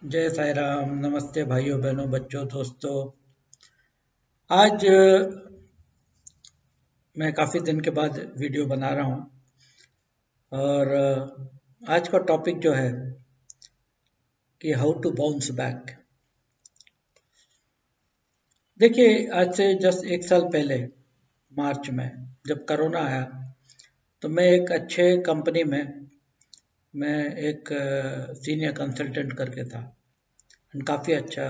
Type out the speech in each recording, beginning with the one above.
जय साई राम। नमस्ते भाइयों बहनों बच्चों दोस्तों। आज मैं काफ़ी दिन के बाद वीडियो बना रहा हूँ और आज का टॉपिक जो है कि हाउ टू बाउंस बैक। देखिए, आज से जस्ट एक साल पहले मार्च में जब कोरोना आया तो मैं एक अच्छे कंपनी में मैं एक सीनियर कंसल्टेंट करके था। काफ़ी अच्छा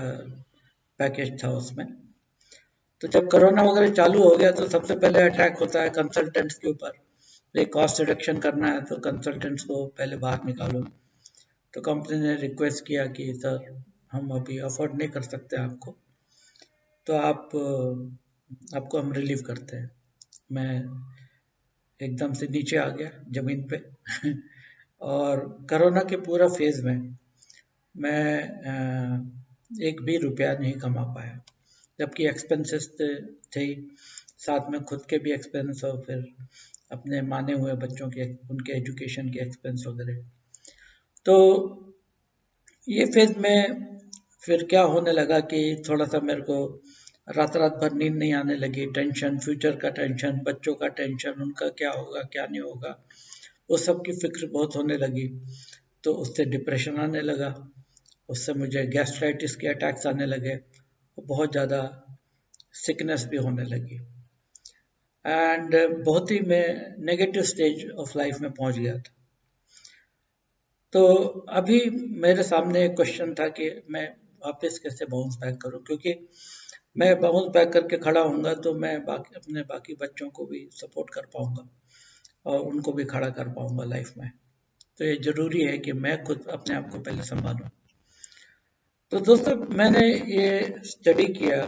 पैकेज था उसमें। तो जब कोरोना वगैरह चालू हो गया तो सबसे पहले अटैक होता है कंसल्टेंट्स के ऊपर। तो कॉस्ट रिडक्शन करना है तो कंसल्टेंट्स को पहले बाहर निकालो। तो कंपनी ने रिक्वेस्ट किया कि सर हम अभी अफोर्ड नहीं कर सकते आपको, तो आपको हम रिलीव करते हैं। मैं एकदम से नीचे आ गया ज़मीन पे और कोरोना के पूरा फेज़ में मैं एक भी रुपया नहीं कमा पाया, जबकि एक्सपेंसेस थे साथ में, खुद के भी एक्सपेंस और फिर अपने माने हुए बच्चों के उनके एजुकेशन के एक्सपेंस वगैरह। तो ये फेज में फिर क्या होने लगा कि थोड़ा सा मेरे को रात रात भर नींद नहीं आने लगी। टेंशन, फ्यूचर का टेंशन, बच्चों का टेंशन, उनका क्या होगा क्या नहीं होगा, वो सब की फिक्र बहुत होने लगी। तो उससे डिप्रेशन आने लगा, उससे मुझे गैस्ट्राइटिस के अटैक्स आने लगे, बहुत ज़्यादा सिकनेस भी होने लगी एंड बहुत ही मैं नेगेटिव स्टेज ऑफ लाइफ में पहुंच गया था। तो अभी मेरे सामने एक क्वेश्चन था कि मैं वापस कैसे बाउंस बैक करूं, क्योंकि मैं बाउंस बैक करके खड़ा होऊंगा तो मैं अपने बाकी बच्चों को भी सपोर्ट कर पाऊंगा और उनको भी खड़ा कर पाऊंगा लाइफ में। तो ये ज़रूरी है कि मैं खुद अपने आप को पहले संभालूं। तो दोस्तों, मैंने ये स्टडी किया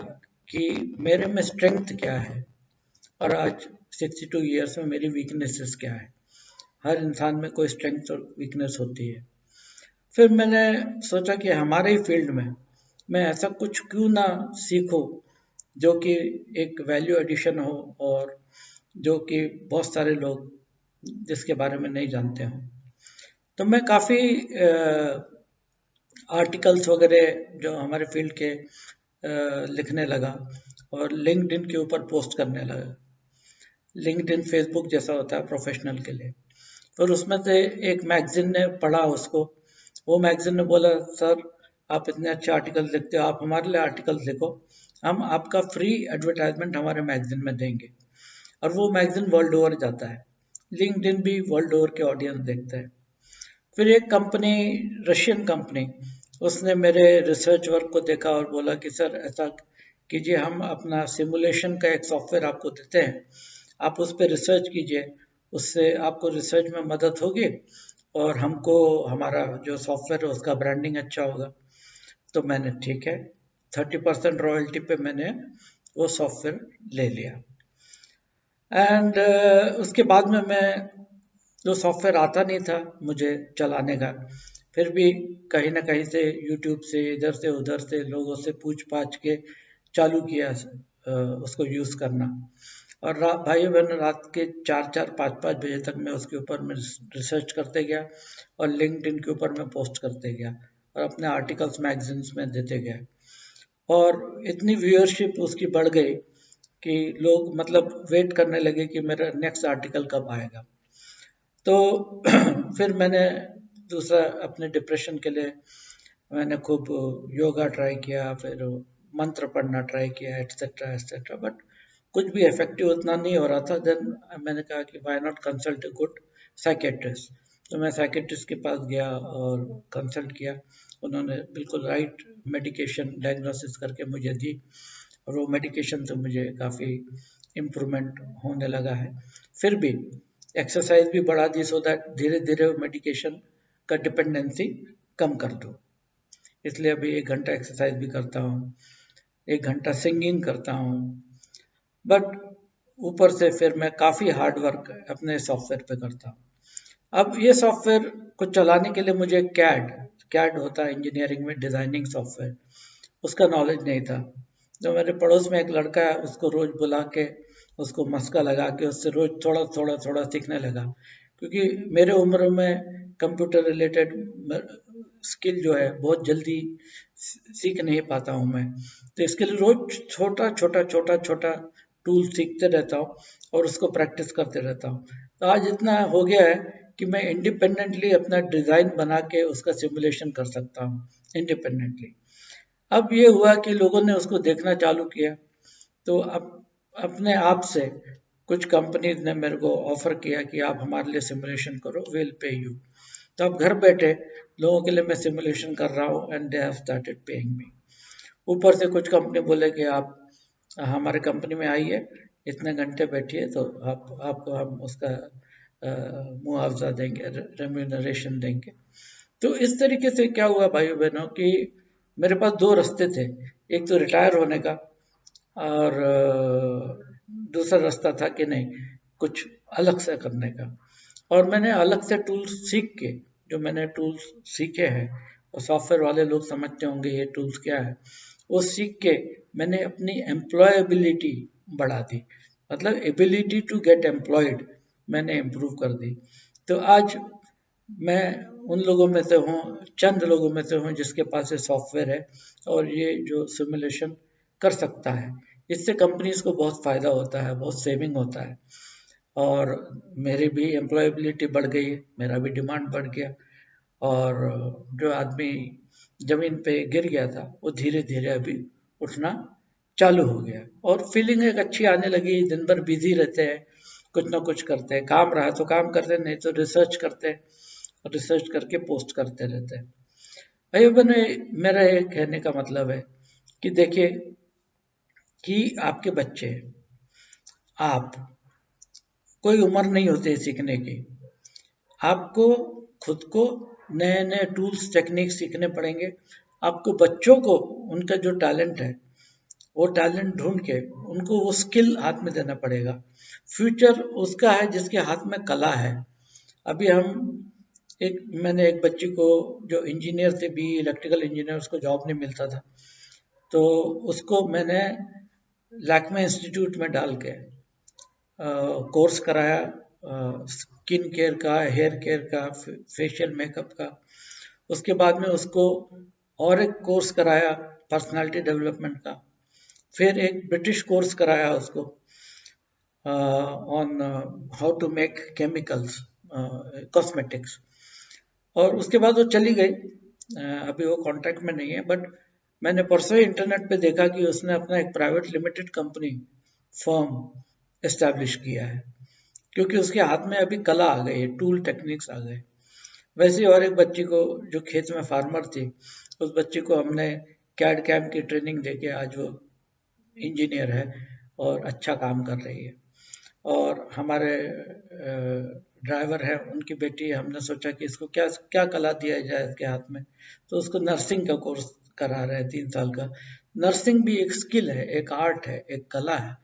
कि मेरे में स्ट्रेंथ क्या है और आज 62 ईयर्स में मेरी वीकनेसेस क्या है। हर इंसान में कोई स्ट्रेंथ और वीकनेस होती है। फिर मैंने सोचा कि हमारे ही फील्ड में मैं ऐसा कुछ क्यों ना सीखूं जो कि एक वैल्यू एडिशन हो और जो कि बहुत सारे लोग जिसके बारे में नहीं जानते हों। तो मैं काफ़ी आर्टिकल्स वगैरह जो हमारे फील्ड के लिखने लगा और लिंक्डइन के ऊपर पोस्ट करने लगा। लिंक्डइन फेसबुक जैसा होता है प्रोफेशनल के लिए। और उसमें से एक मैगजीन ने पढ़ा उसको। वो मैगजीन ने बोला, सर आप इतने अच्छे आर्टिकल लिखते हो, आप हमारे लिए आर्टिकल लिखो, हम आपका फ्री एडवर्टाइजमेंट हमारे मैगजीन में देंगे। और वो मैगजीन वर्ल्ड ओवर जाता है, लिंक्डइन भी वर्ल्ड ओवर के ऑडियंस देखता है। फिर एक कंपनी, रशियन कंपनी, उसने मेरे रिसर्च वर्क को देखा और बोला कि सर ऐसा कीजिए, हम अपना सिमुलेशन का एक सॉफ्टवेयर आपको देते हैं, आप उस पर रिसर्च कीजिए, उससे आपको रिसर्च में मदद होगी और हमको हमारा जो सॉफ्टवेयर है उसका ब्रांडिंग अच्छा होगा। तो मैंने ठीक है, 30% रॉयल्टी पे मैंने वो सॉफ्टवेयर ले लिया। एंड उसके बाद में मैं, जो सॉफ्टवेयर आता नहीं था मुझे चलाने का, फिर भी कहीं ना कहीं से यूट्यूब से इधर से उधर से लोगों से पूछ पाछ के चालू किया उसको यूज़ करना। और भाइयों बहनों, रात के 4-4, 5-5 बजे तक मैं उसके ऊपर मैं रिसर्च करते गया और लिंक्डइन के ऊपर मैं पोस्ट करते गया और अपने आर्टिकल्स मैगजीन्स में देते गया। और इतनी व्यूअरशिप उसकी बढ़ गई कि लोग मतलब वेट करने लगे कि मेरा नेक्स्ट आर्टिकल कब आएगा। तो फिर मैंने दूसरा अपने डिप्रेशन के लिए मैंने खूब योगा ट्राई किया, फिर मंत्र पढ़ना ट्राई किया, एट्सेट्रा एट्सेट्रा, बट कुछ भी इफेक्टिव उतना नहीं हो रहा था। देन मैंने कहा कि why not consult a good psychiatrist. तो मैं साइकेट्रिस्ट के पास गया और कंसल्ट किया। उन्होंने बिल्कुल राइट मेडिकेशन डायग्नोसिस करके मुझे दी और वो मेडिकेशन से मुझे काफ़ी इम्प्रूवमेंट होने लगा है। फिर भी एक्सरसाइज भी बढ़ा दी सो दैट धीरे धीरे मेडिकेशन का डिपेंडेंसी कम कर दूँ। इसलिए अभी 1 घंटा एक्सरसाइज भी करता हूँ, 1 घंटा सिंगिंग करता हूँ। बट ऊपर से फिर मैं काफ़ी हार्ड वर्क अपने सॉफ्टवेयर पे करता हूँ। अब ये सॉफ्टवेयर को चलाने के लिए मुझे कैड कैड होता है इंजीनियरिंग में डिज़ाइनिंग सॉफ्टवेयर, उसका नॉलेज नहीं था। तो मेरे पड़ोस में एक लड़का है, उसको रोज़ बुला के उसको मस्का लगा के उससे रोज़ थोड़ा थोड़ा थोड़ा सीखने लगा, क्योंकि मेरे उम्र में कंप्यूटर रिलेटेड स्किल जो है बहुत जल्दी सीख नहीं पाता हूँ मैं। तो इसके लिए रोज छोटा छोटा छोटा छोटा टूल सीखते रहता हूँ और उसको प्रैक्टिस करते रहता हूँ। तो आज इतना हो गया है कि मैं इंडिपेंडेंटली अपना डिज़ाइन बना के उसका सिमुलेशन कर सकता हूँ इंडिपेंडेंटली। अब ये हुआ कि लोगों ने उसको देखना चालू किया, तो अब अपने आप से कुछ कंपनीज ने मेरे को ऑफर किया कि आप हमारे लिए सिमुलेशन करो, विल पे यू। तो अब घर बैठे लोगों के लिए मैं सिमुलेशन कर रहा हूँ and they have started paying me. ऊपर से कुछ कंपनी बोले कि आप हमारे कंपनी में आइए, इतने घंटे बैठिए तो आपको हम उसका मुआवजा देंगे, रेम्यूनरेशन देंगे। तो इस तरीके से क्या हुआ भाइयों बहनों कि मेरे पास दो रास्ते थे। एक तो रिटायर होने का और दूसरा रास्ता था कि नहीं कुछ अलग से करने का। और मैंने अलग से टूल्स सीख के, जो मैंने टूल्स सीखे हैं और सॉफ्टवेयर वाले लोग समझते होंगे ये टूल्स क्या है, वो सीख के मैंने अपनी एम्प्लॉयबिलिटी बढ़ा दी, मतलब एबिलिटी टू गेट एम्प्लॉयड मैंने इम्प्रूव कर दी। तो आज मैं उन लोगों में से हूँ, चंद लोगों में से हूँ जिसके पास ये सॉफ्टवेयर है और ये जो सिमुलेशन कर सकता है। इससे कंपनीज को बहुत फ़ायदा होता है, बहुत सेविंग होता है और मेरी भी एम्प्लॉयबिलिटी बढ़ गई है, मेरा भी डिमांड बढ़ गया और जो आदमी ज़मीन पे गिर गया था वो धीरे धीरे अभी उठना चालू हो गया और फीलिंग एक अच्छी आने लगी। दिन भर बिजी रहते हैं, कुछ ना कुछ करते हैं, काम रहा तो काम करते हैं, नहीं तो रिसर्च करते हैं और रिसर्च करके पोस्ट करते रहते हैं। भाई बने, मेरा ये कहने का मतलब है कि देखिए कि आपके बच्चे, आप, कोई उम्र नहीं होती है सीखने की। आपको खुद को नए नए टूल्स टेक्निक सीखने पड़ेंगे। आपको बच्चों को उनका जो टैलेंट है वो टैलेंट ढूंढ के उनको वो स्किल हाथ में देना पड़ेगा। फ्यूचर उसका है जिसके हाथ में कला है। अभी मैंने एक बच्ची को जो इंजीनियर थे, बी इलेक्ट्रिकल इंजीनियर, उसको जॉब नहीं मिलता था, तो उसको मैंने लैक्मे इंस्टीट्यूट में डाल के कोर्स कराया, स्किन केयर का, हेयर केयर का, फेशियल मेकअप का। उसके बाद में उसको और एक कोर्स कराया पर्सनालिटी डेवलपमेंट का। फिर एक ब्रिटिश कोर्स कराया उसको on how to make chemicals, cosmetics. और उसके बाद वो चली गई। अभी वो कॉन्टैक्ट में नहीं है, बट मैंने परसों ही इंटरनेट पे देखा कि उसने अपना एक private limited company firm establish किया है, क्योंकि उसके हाथ में अभी कला आ गई है, टूल टेक्निक्स आ गए। वैसे ही और एक बच्ची को जो खेत में फार्मर थी, उस बच्ची को हमने कैड कैम की ट्रेनिंग देके आज वो इंजीनियर है और अच्छा काम कर रही है। और हमारे ड्राइवर है, उनकी बेटी, हमने सोचा कि इसको क्या क्या कला दिया जाए इसके हाथ में, तो उसको नर्सिंग का कोर्स करा रहे हैं 3 साल का। नर्सिंग भी एक स्किल है, एक आर्ट है, एक कला है।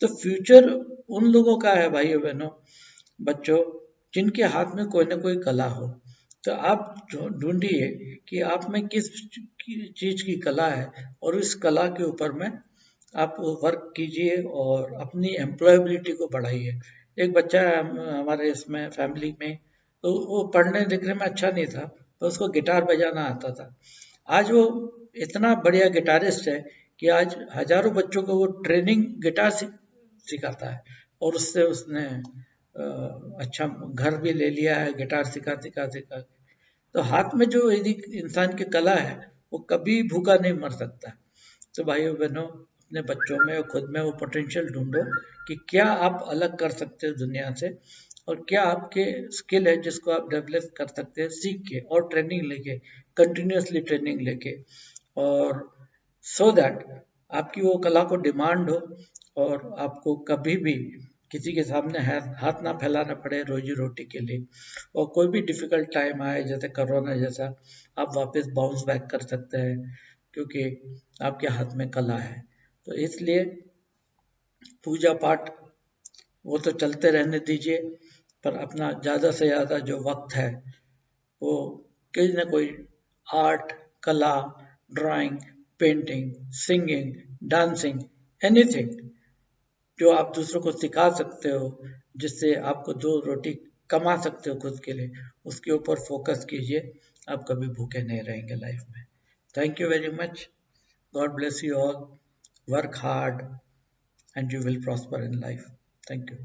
तो फ्यूचर उन लोगों का है भाइयों बहनों, बच्चों, जिनके हाथ में कोई ना कोई कला हो। तो आप ढूंढिए कि आप में किस चीज की कला है और इस कला के ऊपर में आप वर्क कीजिए और अपनी एम्प्लॉयबिलिटी को बढ़ाइए। एक बच्चा है हमारे इसमें फैमिली में, तो वो पढ़ने लिखने में अच्छा नहीं था, तो उसको गिटार बजाना आता था। आज वो इतना बढ़िया गिटारिस्ट है कि आज हजारों बच्चों को वो ट्रेनिंग गिटार सिखाता है और उससे उसने अच्छा घर भी ले लिया है गिटार सिखा सिखा सिखा। तो हाथ में जो यदि इंसान की कला है वो कभी भूखा नहीं मर सकता। तो भाइयों बहनों, अपने बच्चों में और खुद में वो पोटेंशियल ढूंढो कि क्या आप अलग कर सकते हो दुनिया से और क्या आपके स्किल है जिसको आप डेवलप कर सकते हैं सीख के और ट्रेनिंग लेके, कंटिन्यूसली ट्रेनिंग लेके, और सो दैट आपकी वो कला को डिमांड हो और आपको कभी भी किसी के सामने हाथ ना फैलाना पड़े रोजी रोटी के लिए। और कोई भी डिफिकल्ट टाइम आए जैसे कोरोना जैसा, आप वापस बाउंस बैक कर सकते हैं क्योंकि आपके हाथ में कला है। तो इसलिए पूजा पाठ वो तो चलते रहने दीजिए, पर अपना ज़्यादा से ज़्यादा जो वक्त है वो कोई ना कोई आर्ट, कला, drawing, painting, singing, dancing, anything जो आप दूसरों को सिखा सकते हो, जिससे आपको 2 रोटी कमा सकते हो खुद के लिए, उसके ऊपर फोकस कीजिए। आप कभी भूखे नहीं रहेंगे लाइफ में। Thank you very much. God bless you all. Work hard and you will prosper in life. Thank you.